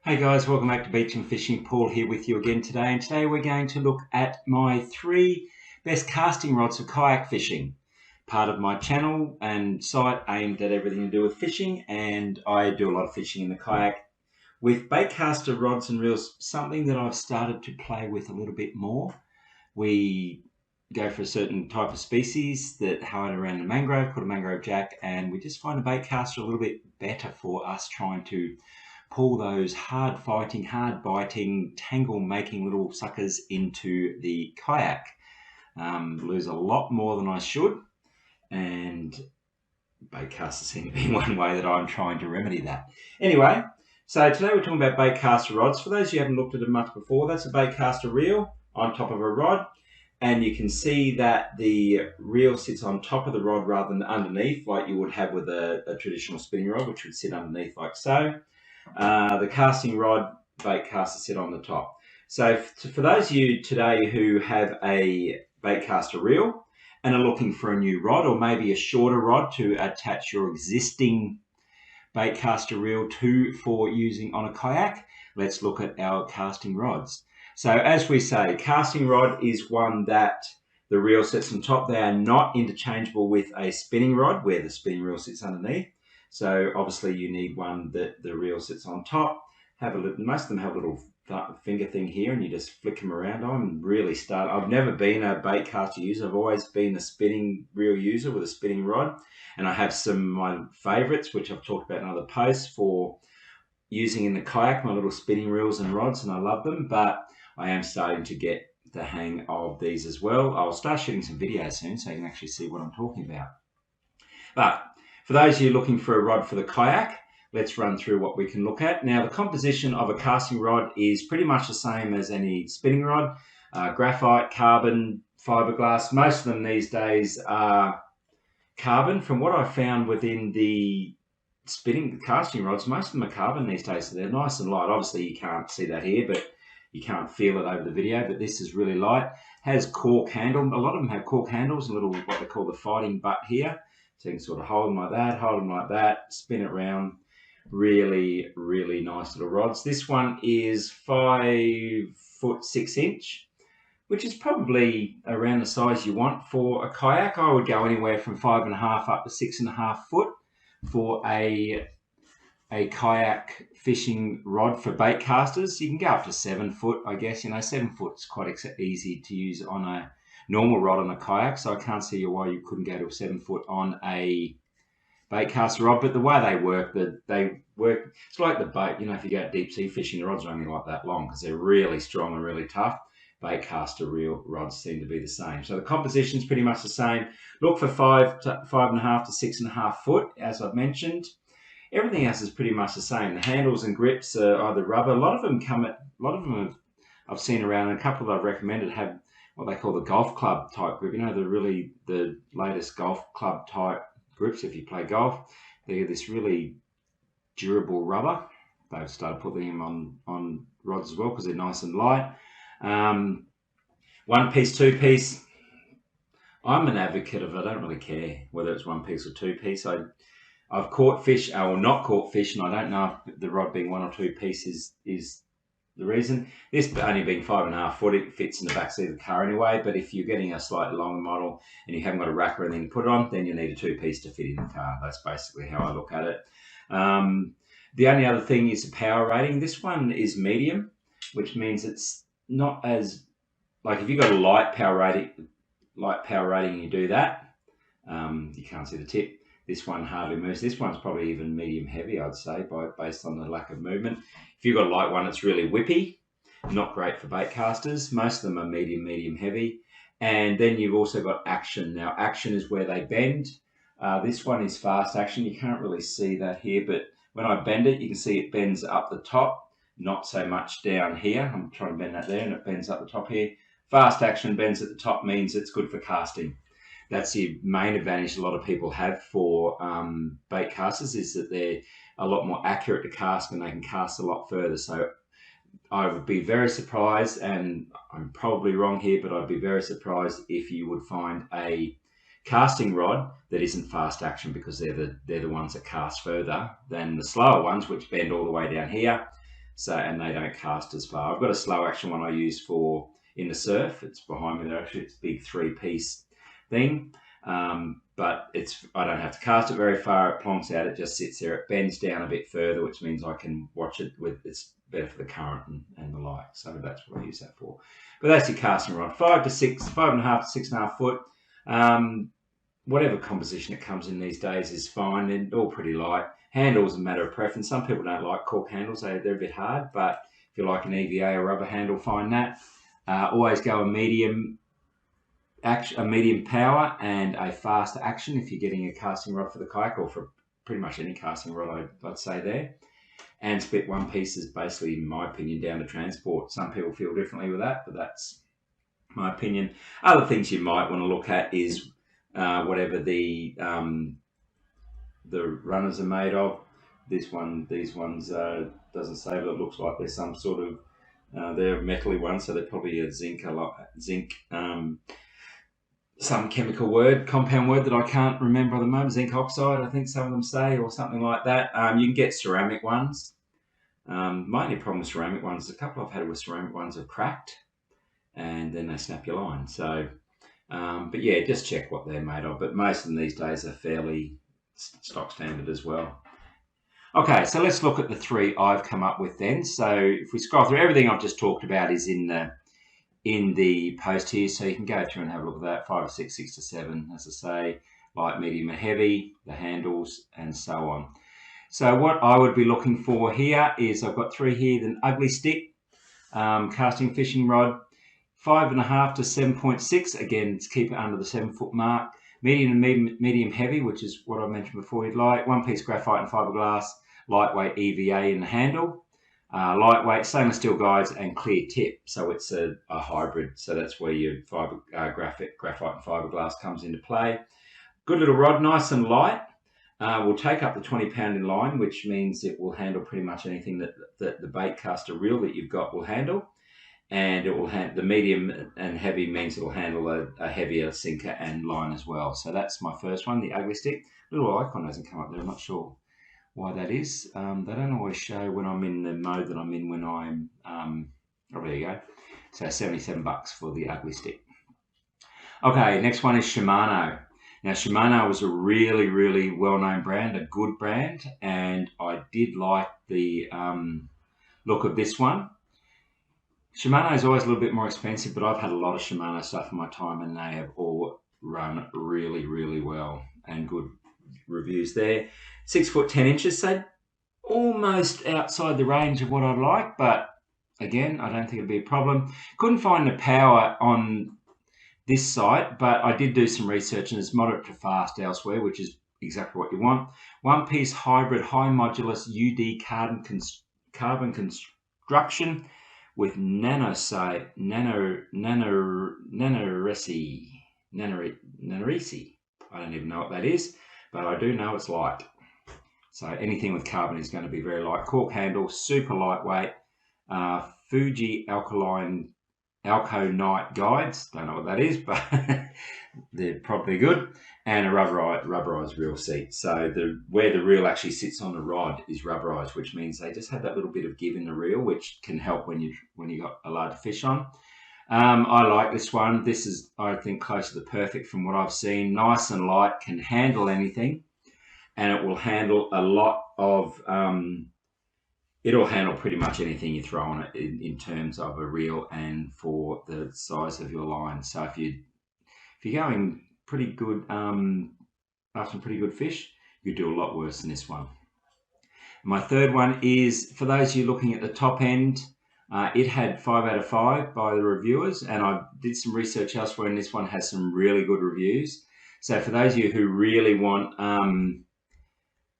Hey guys, welcome back to Beach and Fishing. Paul here with you again today, and today we're going to look at my 3 best casting rods for kayak fishing. Part of my channel and site aimed at everything to do with fishing, and I do a lot of fishing in the kayak with Baitcaster rods and reels, something that I've started to play with a little bit more. We go for a certain type of species that hide around the mangrove, called a mangrove jack, and we just find a Baitcaster a little bit better for us trying to pull those hard fighting, hard biting, tangle making little suckers into the kayak. Lose a lot more than I should, and baitcasters seem to be one way that I'm trying to remedy that. Anyway, so today we're talking about baitcaster rods. For those of you who haven't looked at them much before, that's a baitcaster reel on top of a rod, and you can see that the reel sits on top of the rod rather than underneath, like you would have with a traditional spinning rod, which would sit underneath like so. The casting rod baitcaster sit on the top. So for those of you today who have a baitcaster reel and are looking for a new rod, or maybe a shorter rod to attach your existing baitcaster reel to for using on a kayak, let's look at our casting rods. So as we say, casting rod is one that the reel sits on top. They are not interchangeable with a spinning rod where the spinning reel sits underneath. So obviously you need one that the reel sits on top. Most of them have a little finger thing here, and you just flick them around. I've never been a baitcaster user. I've always been a spinning reel user with a spinning rod, and I have some of my favorites, which I've talked about in other posts, for using in the kayak, my little spinning reels and rods, and I love them, but I am starting to get the hang of these as well. I'll start shooting some videos soon so you can actually see what I'm talking about. But for those of you looking for a rod for the kayak, let's run through what we can look at. Now, the composition of a casting rod is pretty much the same as any spinning rod. Graphite, carbon, fiberglass. Most of them these days are carbon. From what I found within the casting rods, most of them are carbon these days, so they're nice and light. Obviously, you can't see that here, but you can't feel it over the video, but this is really light. Has cork handle. A lot of them have cork handles, a little what they call the fighting butt here. So you can sort of hold them like that, spin it around. Really, really nice little rods. This one is 5 foot 6 inch, which is probably around the size you want for a kayak. I would go anywhere from 5.5 up to 6.5 foot for a kayak fishing rod for bait casters. You can go up to 7 foot, I guess. 7 foot's quite easy to use on a normal rod on a kayak, so I can't see why you couldn't go to a 7 foot on a baitcaster rod. But the way they work, it's like the bait. If you go deep sea fishing, the rods are only like that long because they're really strong and really tough. Baitcaster reel rods seem to be the same. So the composition is pretty much the same. Look for 5.5 to 6.5 foot, as I've mentioned. Everything else is pretty much the same. The handles and grips are either rubber. A lot of them I've seen around, and a couple that I've recommended have what they call the golf club type grip. The latest golf club type grips. If you play golf, they're this really durable rubber. They've started putting them on rods as well because they're nice and light. 1 piece, 2 piece. I'm an advocate of, I don't really care whether it's 1 piece or 2 piece. I've caught fish, or not caught fish, and I don't know if the rod being 1 or 2 pieces is the reason. This only being 5.5 foot, it fits in the back seat of the car anyway, but if you're getting a slightly longer model and you haven't got a rack or anything to put it on, then you need a 2 piece to fit in the car. That's basically how I look at it. The only other thing is the power rating. This one is medium, which means it's not as, like if you've got a light power rating and you do that, you can't see the tip. This one hardly moves. This one's probably even medium heavy, I'd say, based on the lack of movement. If you've got a light one, it's really whippy. Not great for bait casters. Most of them are medium heavy. And then you've also got action. Now, action is where they bend. This one is fast action. You can't really see that here, but when I bend it, you can see it bends up the top, not so much down here. I'm trying to bend that there, and it bends up the top here. Fast action bends at the top means it's good for casting. That's the main advantage a lot of people have for bait casters, is that they're a lot more accurate to cast and they can cast a lot further. So I would be very surprised, and I'm probably wrong here, but I'd be very surprised if you would find a casting rod that isn't fast action, because they're the ones that cast further than the slower ones, which bend all the way down here. So, and they don't cast as far. I've got a slow action one I use for in the surf. It's behind me there. Actually, it's a big 3-piece thing. But I don't have to cast it very far. It plonks out. It just sits there. It bends down a bit further, which means I can watch it with. It's better for the current and the like. So that's what I use that for. But that's your casting rod. 5 to 6, 5.5 to 6.5 foot. Whatever composition it comes in these days is fine. They're all pretty light. Handles a matter of preference. Some people don't like cork handles. They're a bit hard. But if you like an EVA or rubber handle, find that. Always go a medium power and a fast action if you're getting a casting rod for the kayak, or for pretty much any casting rod, I'd say there. And split one piece is basically, in my opinion, down to transport. Some people feel differently with that, but that's my opinion. Other things you might want to look at is whatever the runners are made of. These ones doesn't say, but it looks like there's some sort of they're metally ones, so they're probably a zinc some chemical compound word that I can't remember at the moment. Zinc oxide, I think some of them say, or something like that. You can get ceramic ones. My only problem with ceramic ones, a couple I've had with ceramic ones have cracked, and then they snap your line. So, but yeah, just check what they're made of. But most of them these days are fairly stock standard as well. Okay, so let's look at the 3 I've come up with then. So if we scroll through, everything I've just talked about is in the post here, so you can go through and have a look at that. 5 to 6, 6 to 7, as I say, light, medium, and heavy, the handles, and so on. So what I would be looking for here is, I've got 3 here. The ugly stick casting fishing rod, 5.5 to 7.6. Again, let's keep it under the 7-foot mark. Medium and medium heavy, which is what I mentioned before you'd like. 1-piece graphite and fiberglass, lightweight EVA in the handle. Lightweight stainless steel guides and clear tip, so it's a hybrid. So that's where your graphite and fiberglass comes into play. Good little rod, nice and light. Will take up the 20-pound in line, which means it will handle pretty much anything that the Baitcaster reel that you've got will handle. And it will the medium and heavy means it will handle a heavier sinker and line as well. So that's my first one, the ugly stick. Little icon hasn't come up there. I'm not sure why that is. They don't always show when I'm in the mode that I'm in when I'm, oh, there you go. So $77 for the ugly stick. Okay, next one is Shimano. Now, Shimano was a really, really well-known brand, a good brand, and I did like the look of this one. Shimano is always a little bit more expensive, but I've had a lot of Shimano stuff in my time, and they have all run really, really well, and good reviews there. 6 foot 10 inches, so almost outside the range of what I'd like, but again, I don't think it'd be a problem. Couldn't find the power on this site, but I did do some research, and it's moderate to fast elsewhere, which is exactly what you want. 1-piece hybrid high modulus UD carbon construction with nanoresi. I don't even know what that is, but I do know it's light. So anything with carbon is going to be very light. Cork handle, super lightweight. Fuji Alco Night guides. Don't know what that is, but they're probably good. And a rubberized reel seat. So where the reel actually sits on the rod is rubberized, which means they just have that little bit of give in the reel, which can help when you got a large fish on. I like this one. This is, I think, close to the perfect from what I've seen. Nice and light, can handle anything, and it will handle a lot of. It'll handle pretty much anything you throw on it in terms of a reel and for the size of your line. So if you're going pretty good after some pretty good fish, you do a lot worse than this one. My third one is, for those of you looking at the top end, it had 5 out of 5 by the reviewers, and I did some research elsewhere, and this one has some really good reviews. So for those of you who really want,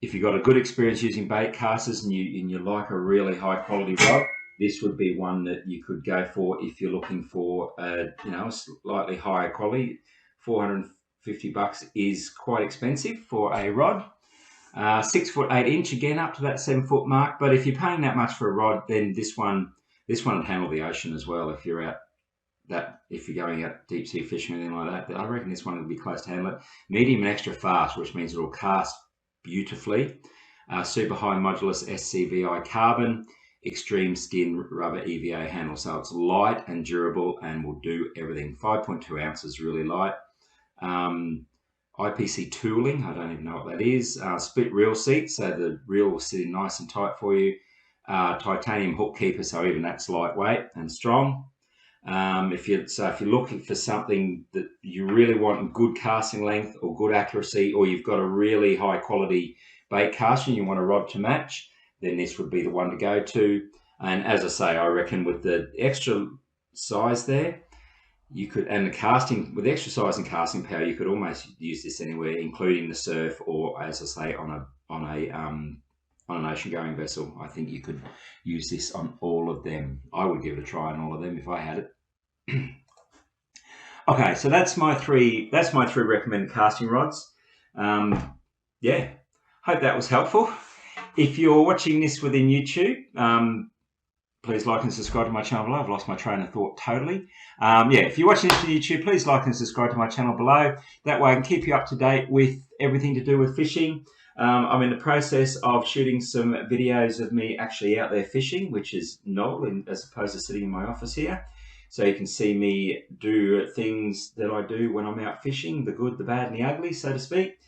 if you've got a good experience using Baitcasters and you like a really high quality rod, this would be one that you could go for if you're looking for a slightly higher quality. $450 is quite expensive for a rod. 6 foot 8 inch, again up to that 7 foot mark. But if you're paying that much for a rod, then this one would handle the ocean as well. If you're going out deep sea fishing or anything like that, I reckon this one would be close to handle it. Medium and extra fast, which means it will cast beautifully. Super high modulus SCVI carbon. extreme skin rubber EVA handle. So it's light and durable and will do everything. 5.2 ounces, really light. IPC tooling, I don't even know what that is. Split reel seat, so the reel will sit in nice and tight for you. Titanium hook keeper, so even that's lightweight and strong. If you're looking for something that you really want good casting length or good accuracy, or you've got a really high quality bait caster and you want a rod to match, then this would be the one to go to. And as I say, I reckon with the extra size there, you could, and the casting, with extra size and casting power, you could almost use this anywhere, including the surf, or as I say, on an ocean going vessel. I think you could use this on all of them. I would give it a try on all of them if I had it. Okay, so that's my three recommended casting rods. Yeah, hope that was helpful. If you're watching this within YouTube, please like and subscribe to my channel below. I've lost my train of thought totally. Yeah, if you're watching this on YouTube, please like and subscribe to my channel below. That way I can keep you up to date with everything to do with fishing. I'm in the process of shooting some videos of me actually out there fishing, which is novel as opposed to sitting in my office here. So you can see me do things that I do when I'm out fishing, the good, the bad, and the ugly, so to speak.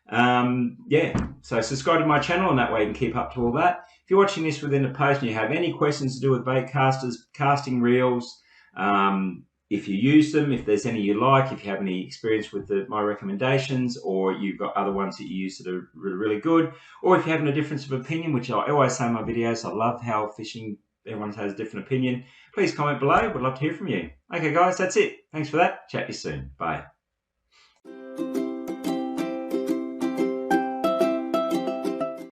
Yeah, so subscribe to my channel, and that way you can keep up to all that. If you're watching this within the post and you have any questions to do with bait casters, casting reels, if you use them, if there's any you like, if you have any experience with my recommendations, or you've got other ones that you use that are really good, or if you're having a difference of opinion, which I always say in my videos, I love how fishing, everyone has a different opinion, please comment below. Would love to hear from you. Okay guys, that's it. Thanks for that. Chat to you soon. Bye.